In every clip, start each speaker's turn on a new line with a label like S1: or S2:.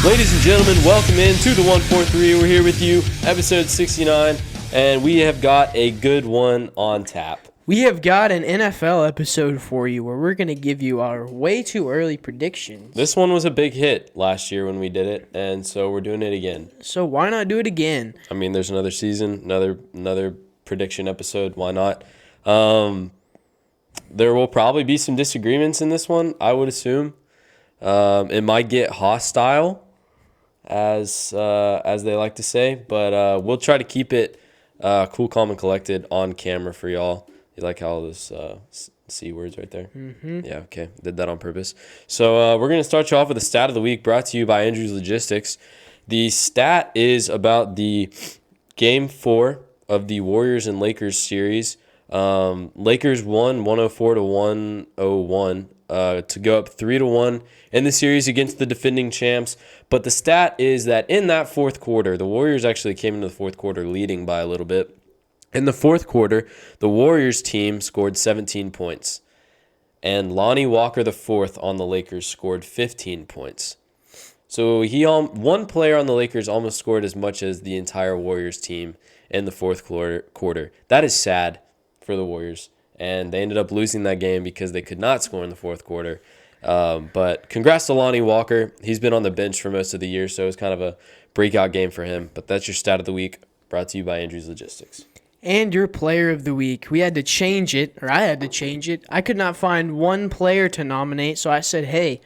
S1: Ladies and gentlemen, welcome in to the 143. We're here with you, episode 69, and we have got a good one on tap.
S2: We have got an NFL episode for you where we're going to give you our way too early predictions.
S1: This one was a big hit last year when we did it, and so we're doing it again.
S2: So why not do it again?
S1: I mean, there's another season, another prediction episode. Why not? There will probably be some disagreements in this one, I would assume. It might get hostile, as they like to say, but we'll try to keep it cool, calm, and collected on camera for y'all. You like how those C words right there? Mm-hmm. Yeah, okay. Did that on purpose. So we're going to start you off with the stat of the week brought to you by Andrews Logistics. The stat is about the Game 4 of the Warriors and Lakers series. Lakers won 104-101 to go up 3-1 in the series against the defending champs. But the stat is that in that fourth quarter, the Warriors actually came into the fourth quarter leading by a little bit. In the fourth quarter, the Warriors team scored 17 points, and Lonnie Walker IV on the Lakers scored 15 points. So one player on the Lakers almost scored as much as the entire Warriors team in the fourth quarter. That is sad for the Warriors, and they ended up losing that game because they could not score in the fourth quarter. But congrats to Lonnie Walker. He's been on the bench for most of the year, so it was kind of a breakout game for him. But that's your stat of the week, brought to you by Andrews Logistics.
S2: And your player of the week. We had to change it, or I had to change it. I could not find one player to nominate, so I said, hey,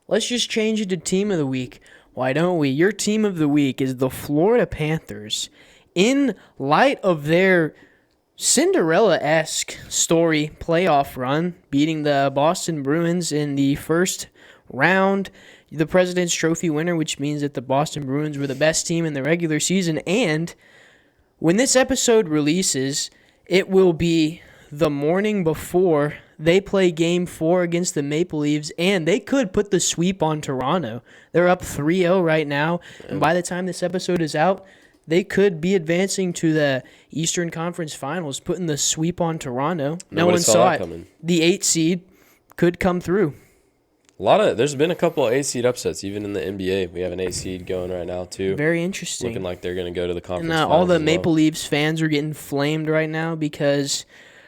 S2: let's just change it to team of the week. Why don't we? Your team of the week is the Florida Panthers. In light of their Cinderella-esque story playoff run, beating the Boston Bruins in the first round, the President's Trophy winner, which means that the Boston Bruins were the best team in the regular season. And when this episode releases, it will be the morning before they play Game 4 against the Maple Leafs, and they could put the sweep on Toronto. They're up 3-0 right now, and by the time this episode is out, they could be advancing to the Eastern Conference Finals, putting the sweep on Toronto. No one saw it. Coming. The 8 seed could come through.
S1: There's been a couple of 8 seed upsets, even in the NBA. We have an 8 seed going right now, too.
S2: Very interesting.
S1: Looking like they're going to go to the conference
S2: finals. And all the Maple Leafs fans are getting flamed right now because,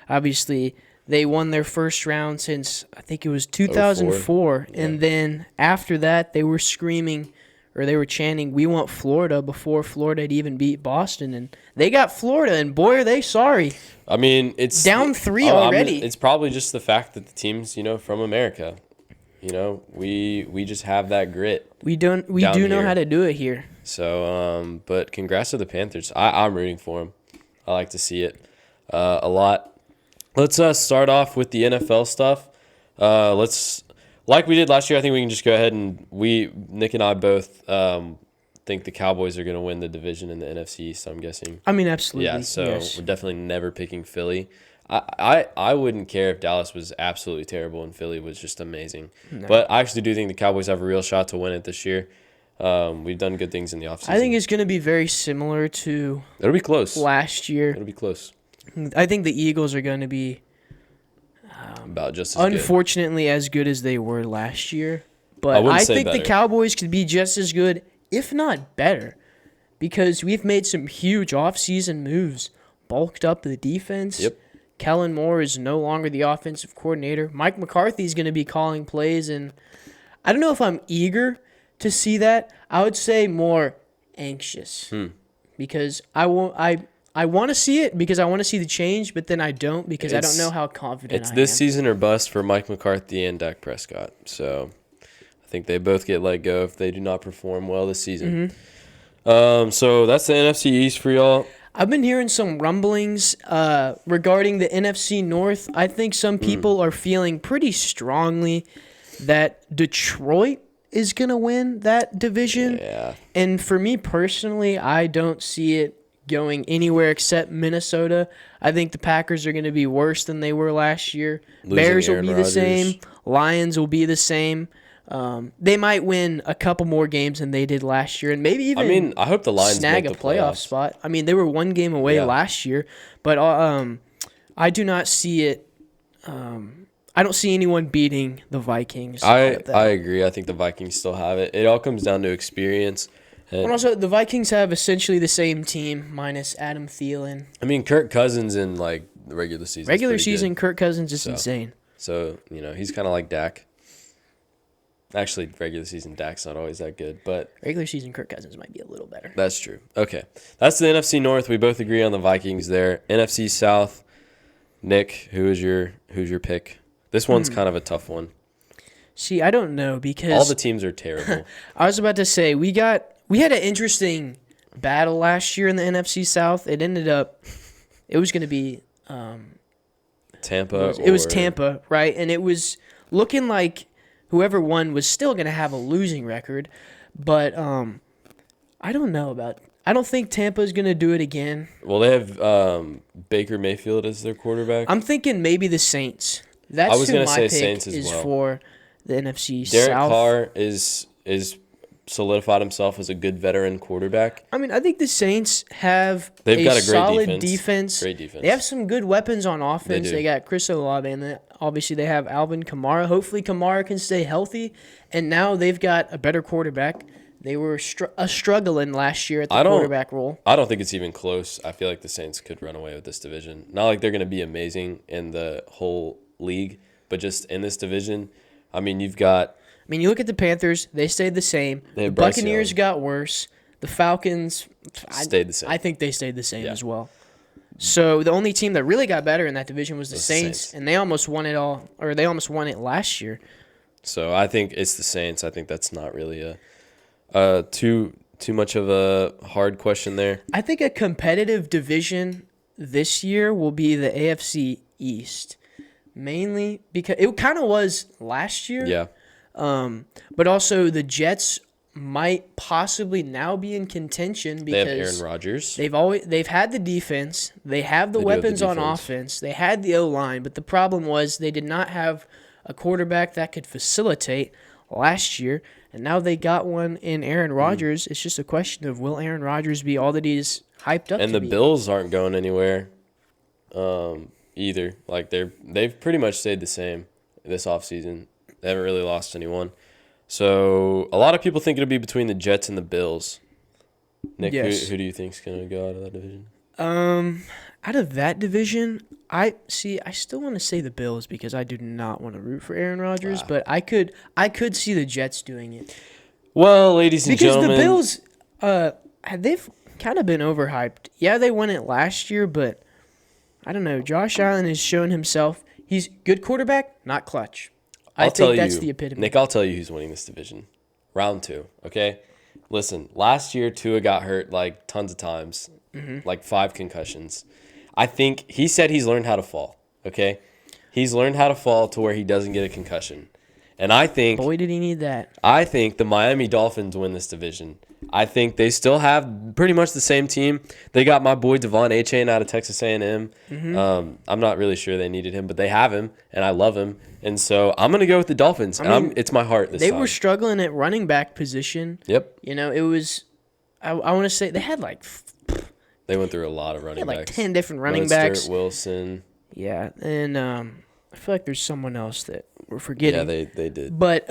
S2: obviously, they won their first round since, I think it was 2004. Yeah. And then after that, they were screaming, or they were chanting, we want Florida, before Florida had even beat Boston. And they got Florida, and boy, are they sorry.
S1: I mean, it's
S2: down 3 already.
S1: It's probably just the fact that the team's, from America. We just have that grit.
S2: We do know how to do it here.
S1: So, but congrats to the Panthers. I'm rooting for them. I like to see it a lot. Let's start off with the NFL stuff. Like we did last year, I think we can just go ahead and Nick and I both think the Cowboys are going to win the division in the NFC East, I'm guessing.
S2: I mean, absolutely.
S1: Yeah, so We're definitely never picking Philly. I wouldn't care if Dallas was absolutely terrible and Philly was just amazing. No. But I actually do think the Cowboys have a real shot to win it this year. We've done good things in the offseason.
S2: I think it's going to be very similar to
S1: It'll be close.
S2: Last year.
S1: It'll be close.
S2: I think the Eagles are going to be
S1: about just as
S2: unfortunately
S1: good.
S2: As good as they were last year. But I think
S1: better.
S2: The Cowboys could be just as good, if not better, because we've made some huge offseason moves, bulked up the defense.
S1: Yep.
S2: Kellen Moore is no longer the offensive coordinator. Mike McCarthy is going to be calling plays, and I don't know if I'm eager to see that. I would say more anxious because I want to see it because I want to see the change, but then I don't because I don't know how confident I am.
S1: It's this season or bust for Mike McCarthy and Dak Prescott. So I think they both get let go if they do not perform well this season. Mm-hmm. So that's the NFC East for y'all.
S2: I've been hearing some rumblings regarding the NFC North. I think some people are feeling pretty strongly that Detroit is going to win that division.
S1: Yeah.
S2: And for me personally, I don't see it going anywhere except Minnesota. I think the Packers are going to be worse than they were last year. Bears will be the same. Lions will be the same. They might win a couple more games than they did last year, and maybe even
S1: I hope the Lions
S2: snag a playoff spot. I mean, they were one game away last year, but I do not see it. I don't see anyone beating the Vikings.
S1: I
S2: out of that.
S1: agree. I think the Vikings still have it. It all comes down to experience.
S2: And also, the Vikings have essentially the same team minus Adam Thielen.
S1: I mean, Kirk Cousins in like the regular season.
S2: Regular season, Kirk Cousins is insane.
S1: So he's kind of like Dak. Actually, regular season Dak's not always that good, but
S2: Regular season, Kirk Cousins might be a little better.
S1: that's true. Okay, that's the NFC North. We both agree on the Vikings there. NFC South. Nick, who's your pick? This one's kind of a tough one.
S2: See, I don't know because
S1: All the teams are terrible.
S2: I was about to say we had an interesting battle last year in the NFC South. It ended up it was going to be
S1: Tampa.
S2: it was Tampa, right? And it was looking like whoever won was still going to have a losing record, but I don't know about. I don't think Tampa's going to do it again.
S1: Well, they have Baker Mayfield as their quarterback.
S2: I'm thinking maybe the Saints. That's
S1: I was
S2: who
S1: gonna
S2: my
S1: say
S2: pick
S1: Saints as
S2: is
S1: well.
S2: for the NFC
S1: Derek
S2: South.
S1: Carr is solidified himself as a good veteran quarterback.
S2: I mean, I think the Saints have
S1: They've got a great
S2: solid
S1: defense. Great defense.
S2: They have some good weapons on offense.
S1: do.
S2: They got Chris Olave, and then obviously they have Alvin Kamara. Hopefully Kamara can stay healthy, and now they've got a better quarterback. They were struggling last year at the quarterback role.
S1: I don't think it's even close. I feel like the Saints could run away with this division. Not like they're going to be amazing in the whole league, but just in this division. I mean, you've got...
S2: I mean, you look at the Panthers, they stayed the same.
S1: They
S2: The
S1: have Bryce
S2: Buccaneers
S1: Young.
S2: got worse. The Falcons
S1: Stayed the same.
S2: I think they stayed the same
S1: Yeah.
S2: as well. So the only team that really got better in that division was the
S1: The
S2: Saints,
S1: Saints.
S2: and they almost won it all, or they almost won it last year.
S1: So I think it's the Saints. I think that's not really too much of a hard question there.
S2: I think a competitive division this year will be the AFC East, mainly because it kind of was last year.
S1: Yeah.
S2: But also the Jets might possibly now be in contention
S1: They have
S2: because
S1: Aaron Rodgers.
S2: they've had the defense, they have the
S1: They do have the
S2: weapons on
S1: defense.
S2: offense, they had the O-line, but the problem was they did not have a quarterback that could facilitate last year, and now they got one in Aaron Rodgers. It's just a question of will Aaron Rodgers be all that he's hyped up
S1: And
S2: to
S1: the
S2: be?
S1: Bills aren't going anywhere either. Like they've pretty much stayed the same this offseason. They haven't really lost anyone. So a lot of people think it'll be between the Jets and the Bills. Nick,
S2: Yes.
S1: who do you think's going to go out of that division?
S2: Out of that division, I still want to say the Bills because I do not want to root for Aaron Rodgers, but I could see the Jets doing it.
S1: Well, ladies and
S2: Because
S1: gentlemen,
S2: the Bills, they've kind of been overhyped. Yeah, they won it last year, but I don't know. Josh Allen has shown himself. He's good quarterback, not clutch. I think that's the epitome.
S1: Nick, I'll tell you who's winning this division. Round 2, okay? Listen, last year Tua got hurt like tons of times, like 5 concussions. I think he said he's learned how to fall, okay? He's learned how to fall to where he doesn't get a concussion. And I think
S2: Boy, did he need that.
S1: the Miami Dolphins win this division. I think they still have pretty much the same team. They got my boy Devon Achane out of Texas A&M. I'm not really sure they needed him, but they have him, and I love him. And so I'm going to go with the Dolphins. It's my heart this
S2: They
S1: time.
S2: were struggling at running back position.
S1: Yep.
S2: You know, it was. I want to say they had like
S1: They went through a lot of running backs.
S2: 10 different running
S1: Mostert,
S2: backs.
S1: Wilson.
S2: Yeah, and I feel like there's someone else that we're forgetting.
S1: Yeah, they did.
S2: But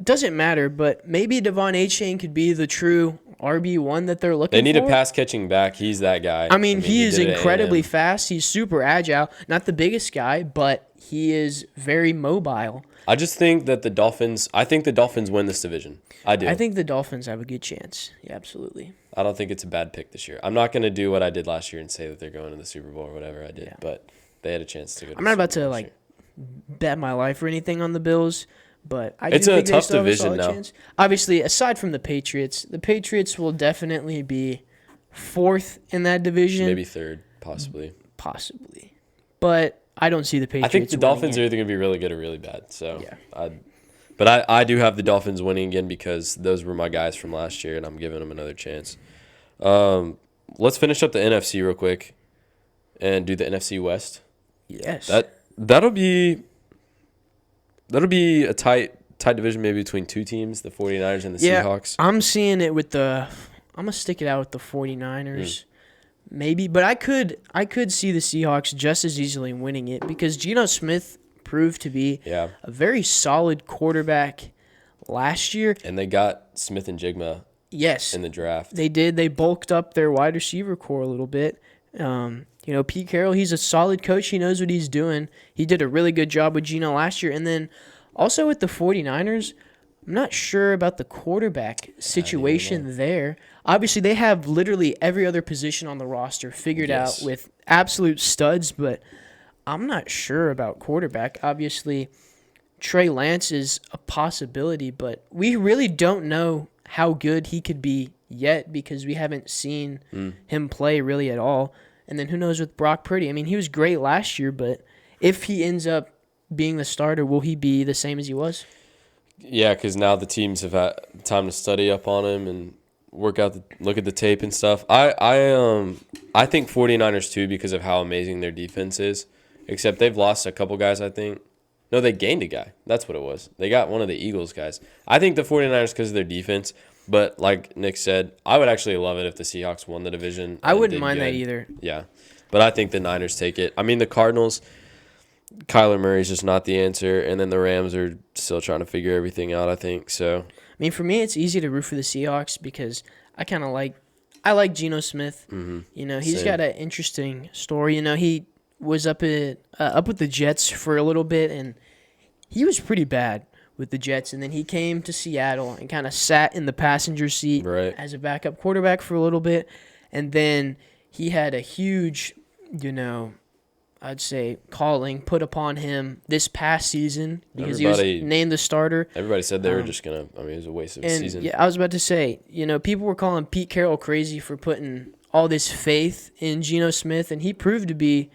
S2: doesn't matter. But maybe Devon Achane could be the true RB1 that they're looking for.
S1: They need a pass catching back. He's that guy.
S2: I mean, he is
S1: did it at
S2: incredibly
S1: A&M.
S2: fast. He's super agile. Not the biggest guy, but he is very mobile.
S1: I just think that the Dolphins win this division. I do.
S2: I think the Dolphins have a good chance. Yeah, absolutely.
S1: I don't think it's a bad pick this year. I'm not going to do what I did last year and say that they're going to the Super Bowl or whatever I did, but they had a chance to go to
S2: I'm
S1: the
S2: not about
S1: Super
S2: to
S1: Bowl this
S2: like
S1: year.
S2: bet my life or anything on the Bills, but I
S1: It's
S2: do
S1: a
S2: think they
S1: tough
S2: still have a
S1: division
S2: solid
S1: now.
S2: chance. Obviously, aside from the Patriots will definitely be fourth in that division,
S1: Maybe third, possibly.
S2: possibly. But I don't see the Patriots.
S1: I think the
S2: winning
S1: Dolphins
S2: it.
S1: are either going to be really good or really bad. So
S2: Yeah.
S1: But I do have the Dolphins winning again because those were my guys from last year, and I'm giving them another chance. Let's finish up the NFC real quick and do the NFC West.
S2: Yes.
S1: That'll be a tight division maybe between two teams, the 49ers and the Seahawks.
S2: I'm seeing it with I'm going to stick it out with the 49ers. Maybe, but I could see the Seahawks just as easily winning it because Geno Smith proved to be
S1: Yeah.
S2: a very solid quarterback last year.
S1: And they got Smith and Jigma
S2: Yes,
S1: in the draft.
S2: they did. They bulked up their wide receiver core a little bit. Pete Carroll, he's a solid coach. He knows what he's doing. He did a really good job with Geno last year. And then also with the 49ers, I'm not sure about the quarterback situation there. Obviously, they have literally every other position on the roster figured out with absolute studs, but I'm not sure about quarterback. Obviously, Trey Lance is a possibility, but we really don't know how good he could be yet because we haven't seen him play really at all. And then who knows with Brock Purdy? I mean, he was great last year, but if he ends up being the starter, will he be the same as he was?
S1: Yeah, because now the teams have had time to study up on him and look at the tape and stuff. I think 49ers too because of how amazing their defense is. Except they've lost a couple guys, I think. No, they gained a guy. That's what it was. They got one of the Eagles guys. I think the 49ers because of their defense. But like Nick said, I would actually love it if the Seahawks won the division.
S2: I wouldn't mind that either.
S1: Yeah. But I think the Niners take it. I mean, the Cardinals, Kyler Murray's just not the answer. And then the Rams are still trying to figure everything out, I think. So,
S2: I mean, for me, it's easy to root for the Seahawks because I like Geno Smith.
S1: Mm-hmm.
S2: He's got an interesting story. He was up with the Jets for a little bit, and he was pretty bad with the Jets. And then he came to Seattle and kind of sat in the passenger seat as a backup quarterback for a little bit. And then he had a huge, I'd say, calling put upon him this past season because he was named the starter.
S1: Everybody said they were just going to, it was a waste of a season.
S2: Yeah, I was about to say, people were calling Pete Carroll crazy for putting all this faith in Geno Smith, and he proved to be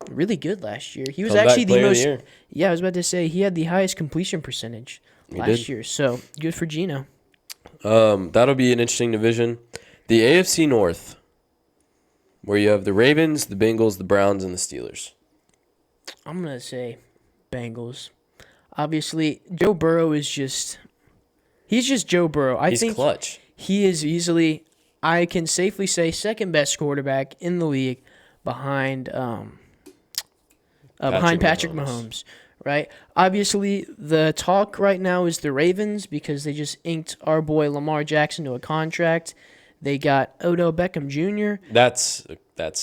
S2: really good last year. He was actually the most. Yeah, I was about to say he had the highest completion percentage last year. So good for Geno.
S1: That'll be an interesting division. The AFC North, where you have the Ravens, the Bengals, the Browns, and the Steelers.
S2: I'm gonna say Bengals. Obviously, Joe Burrow is he's just Joe Burrow. I think
S1: clutch.
S2: He is easily, I can safely say, second best quarterback in the league behind Patrick Mahomes, right? Obviously, the talk right now is the Ravens because they just inked our boy Lamar Jackson to a contract. They got Odell Beckham Jr.
S1: That's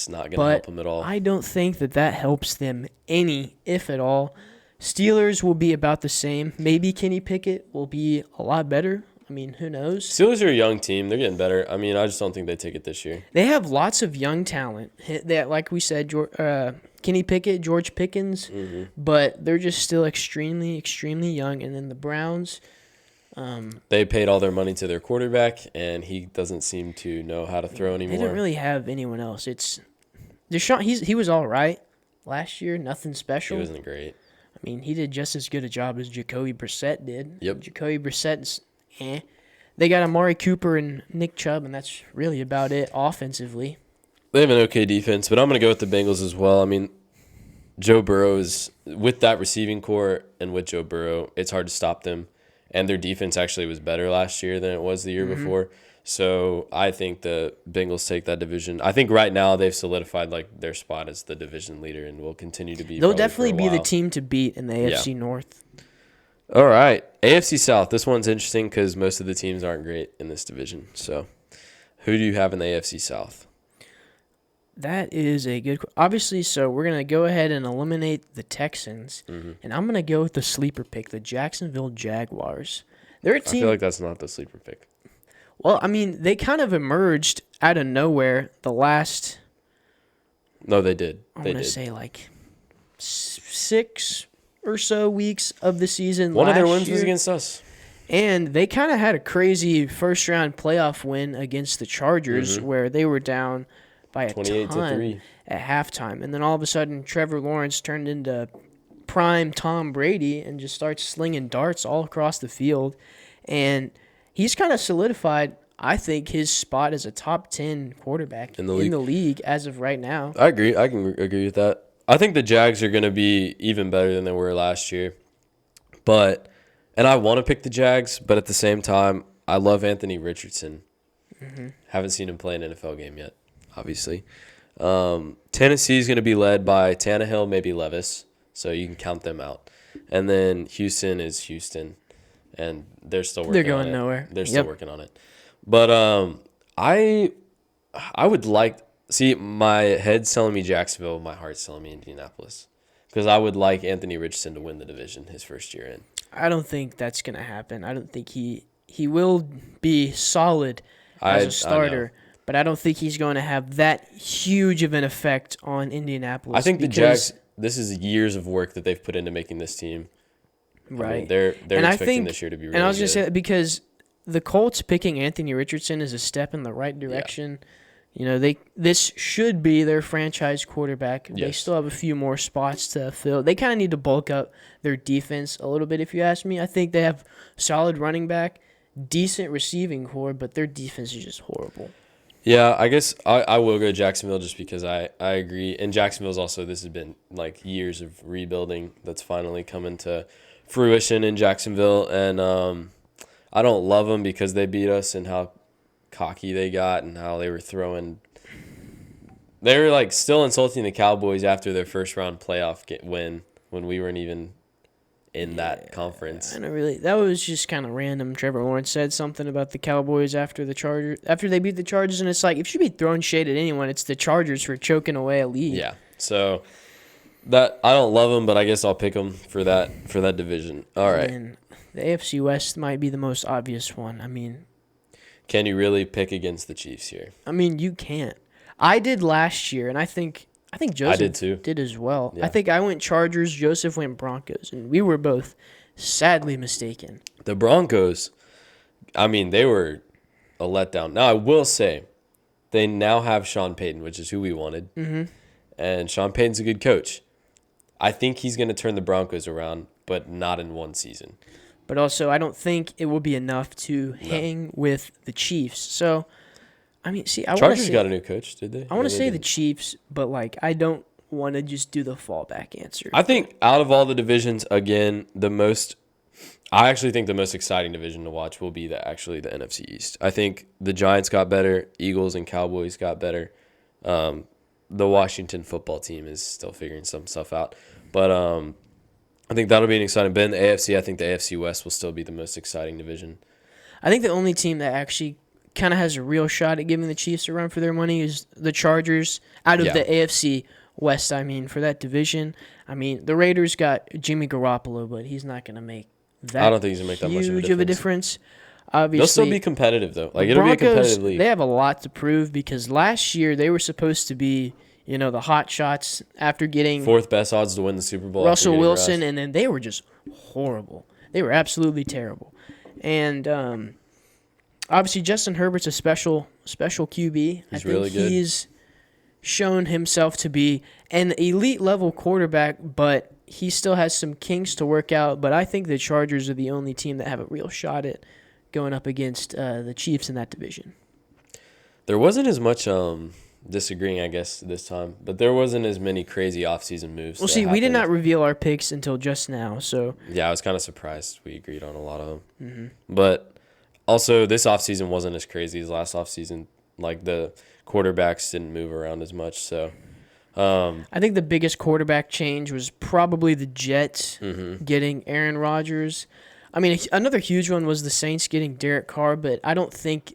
S1: not going to help them at all.
S2: I don't think that helps them any, if at all. Steelers will be about the same. Maybe Kenny Pickett will be a lot better. I mean, who knows?
S1: Steelers are a young team. They're getting better. I mean, I just don't think they take it this year.
S2: They have lots of young talent. That, like we said, Kenny Pickett, George Pickens, but they're just still extremely, extremely young. And then the Browns.
S1: They paid all their money to their quarterback, and he doesn't seem to know how to throw anymore.
S2: They don't really have anyone else. It's Deshaun. He was all right last year. Nothing special.
S1: He wasn't great.
S2: I mean, he did just as good a job as Jacoby Brissett did.
S1: Yep.
S2: Jacoby Brissett's They got Amari Cooper and Nick Chubb, and that's really about it offensively.
S1: They have an okay defense, but I'm going to go with the Bengals as well. I mean, Joe Burrow is, with that receiving core and with Joe Burrow, it's hard to stop them. And their defense actually was better last year than it was the year before. So I think the Bengals take that division. I think right now they've solidified their spot as the division leader and will continue to be.
S2: They'll definitely be the team to beat in the AFC North.
S1: All right. AFC South. This one's interesting because most of the teams aren't great in this division. So who do you have in the AFC South?
S2: That is a good – obviously, so we're going to go ahead and eliminate the Texans, and I'm going to go with the sleeper pick, the Jacksonville Jaguars. They're a team –
S1: I feel like that's not the sleeper pick.
S2: Well, I mean, they kind of emerged out of nowhere the last –
S1: No, they did.
S2: I'm going to say 6 or so weeks of the season
S1: One
S2: last
S1: of their wins
S2: year.
S1: was against us.
S2: And they kind of had a crazy first-round playoff win against the Chargers where they were down – by a 28-3 at halftime. And then all of a sudden, Trevor Lawrence turned into prime Tom Brady and just starts slinging darts all across the field. And he's kind of solidified, I think, his spot as a top 10 quarterback in the league as of right now.
S1: I agree. I can agree with that. I think the Jags are going to be even better than they were last year. And I want to pick the Jags, but at the same time, I love Anthony Richardson. Haven't seen him play an NFL game yet. Obviously. Tennessee is going to be led by Tannehill, maybe Levis. so you can count them out. And then Houston is Houston, and they're still working.
S2: They're going
S1: on it.
S2: nowhere.
S1: They're still working on it. But I would like see my head's telling me Jacksonville, my heart's telling me Indianapolis, because I would like Anthony Richardson to win the division his first year in.
S2: I don't think that's going to happen. I don't think he will be solid as a starter, but I don't think he's going to have that huge of an effect on Indianapolis.
S1: I think the Jags, this is years of work that they've put into making this team.
S2: Right.
S1: I mean, they're expecting this year to be really good.
S2: And I was going to say that because the Colts picking Anthony Richardson is a step in the right direction. Yeah. This should be their franchise quarterback. Yes. They still have a few more spots to fill. They kind of need to bulk up their defense a little bit, if you ask me. I think they have solid running back, decent receiving core, but their defense is just horrible.
S1: Yeah, I guess I will go Jacksonville just because I agree. And Jacksonville's also, this has been like years of rebuilding that's finally coming to fruition in Jacksonville. And I don't love them because they beat us and how cocky they got and how they were throwing. They were like still insulting the Cowboys after their first round playoff win when we weren't even in that conference.
S2: I don't really. That was just kind of random. Trevor Lawrence said something about the Cowboys after they beat the Chargers, and it's like if you should be throwing shade at anyone, it's the Chargers for choking away a lead.
S1: Yeah. So that I don't love them, but I guess I'll pick them for that division. All right.
S2: And the AFC West might be the most obvious one. I mean,
S1: can you really pick against the Chiefs here?
S2: I mean, you can't. I did last year, and I think Joseph did as well. Yeah. I think I went Chargers, Joseph went Broncos, and we were both sadly mistaken.
S1: The Broncos, I mean, they were a letdown. Now, I will say they now have Sean Payton, which is who we wanted, and Sean Payton's a good coach. I think he's going to turn the Broncos around, but not in one season.
S2: But also, I don't think it will be enough to hang with the Chiefs. So, I mean, see,
S1: Chargers got a new coach, did they?
S2: I want to say the Chiefs, but like I don't want to just do the fallback answer.
S1: I think out of all the divisions, again, I actually think the most exciting division to watch will be the NFC East. I think the Giants got better, Eagles and Cowboys got better. The Washington football team is still figuring some stuff out, but I think that'll be an exciting. But in the AFC, I think the AFC West will still be the most exciting division.
S2: I think the only team that actually kind of has a real shot at giving the Chiefs a run for their money is the Chargers out of the AFC West. I mean, for that division, I mean, the Raiders got Jimmy Garoppolo, but he's not going to make that.
S1: I don't think he's going to make that much
S2: of a difference. Obviously,
S1: they'll still be competitive though. Like it'll be a competitive league.
S2: They have a lot to prove because last year they were supposed to be, the hot shots after getting
S1: fourth best odds to win the Super Bowl.
S2: Russell Wilson, and then they were just horrible. They were absolutely terrible. And obviously Justin Herbert's a special QB.
S1: He's really good.
S2: He's shown himself to be an elite level quarterback, but he still has some kinks to work out. But I think the Chargers are the only team that have a real shot at going up against the Chiefs in that division.
S1: There wasn't as much disagreeing, I guess, this time, but there wasn't as many crazy offseason moves.
S2: Well, see, we did not reveal our picks until just now, so
S1: yeah, I was kind of surprised we agreed on a lot of them. Mm-hmm. But also, this offseason wasn't as crazy as last offseason. Like the quarterbacks didn't move around as much, so.
S2: I think the biggest quarterback change was probably the Jets getting Aaron Rodgers. I mean, another huge one was the Saints getting Derek Carr, but I don't think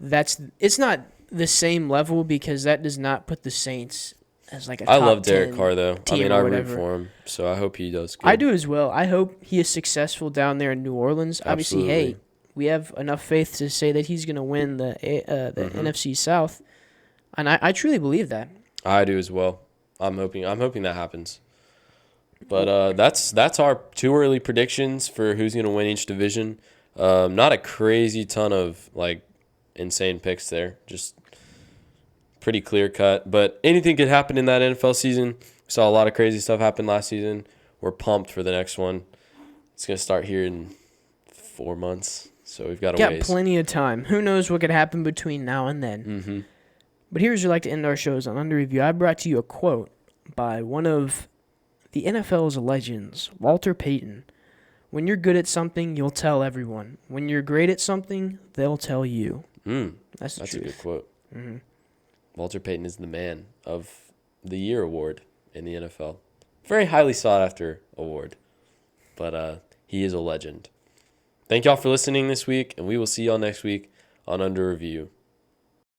S2: it's not the same level because that does not put the Saints as like a top 10
S1: I love Derek Carr, though. I mean, I root for him, so I hope he does good.
S2: I do as well. I hope he is successful down there in New Orleans.
S1: Absolutely.
S2: Obviously, hey, we have enough faith to say that he's going to win the NFC South, and I truly believe that.
S1: I do as well. I'm hoping that happens. But that's our two early predictions for who's going to win each division. Not a crazy ton of like insane picks there. Just pretty clear cut. But anything could happen in that NFL season. We saw a lot of crazy stuff happen last season. We're pumped for the next one. It's going to start here in 4 months. So we've got
S2: got plenty of time. Who knows what could happen between now and then.
S1: Mm-hmm.
S2: But here's where we like to end our shows on Under Review. I brought to you a quote by one of the NFL's legends, Walter Payton. When you're good at something, you'll tell everyone. When you're great at something, they'll tell you. That's the truth.
S1: That's a good quote.
S2: Mm-hmm.
S1: Walter Payton is the man of the year award in the NFL. very highly sought after award. But he is a legend. Thank y'all for listening this week, and we will see y'all next week on Under Review.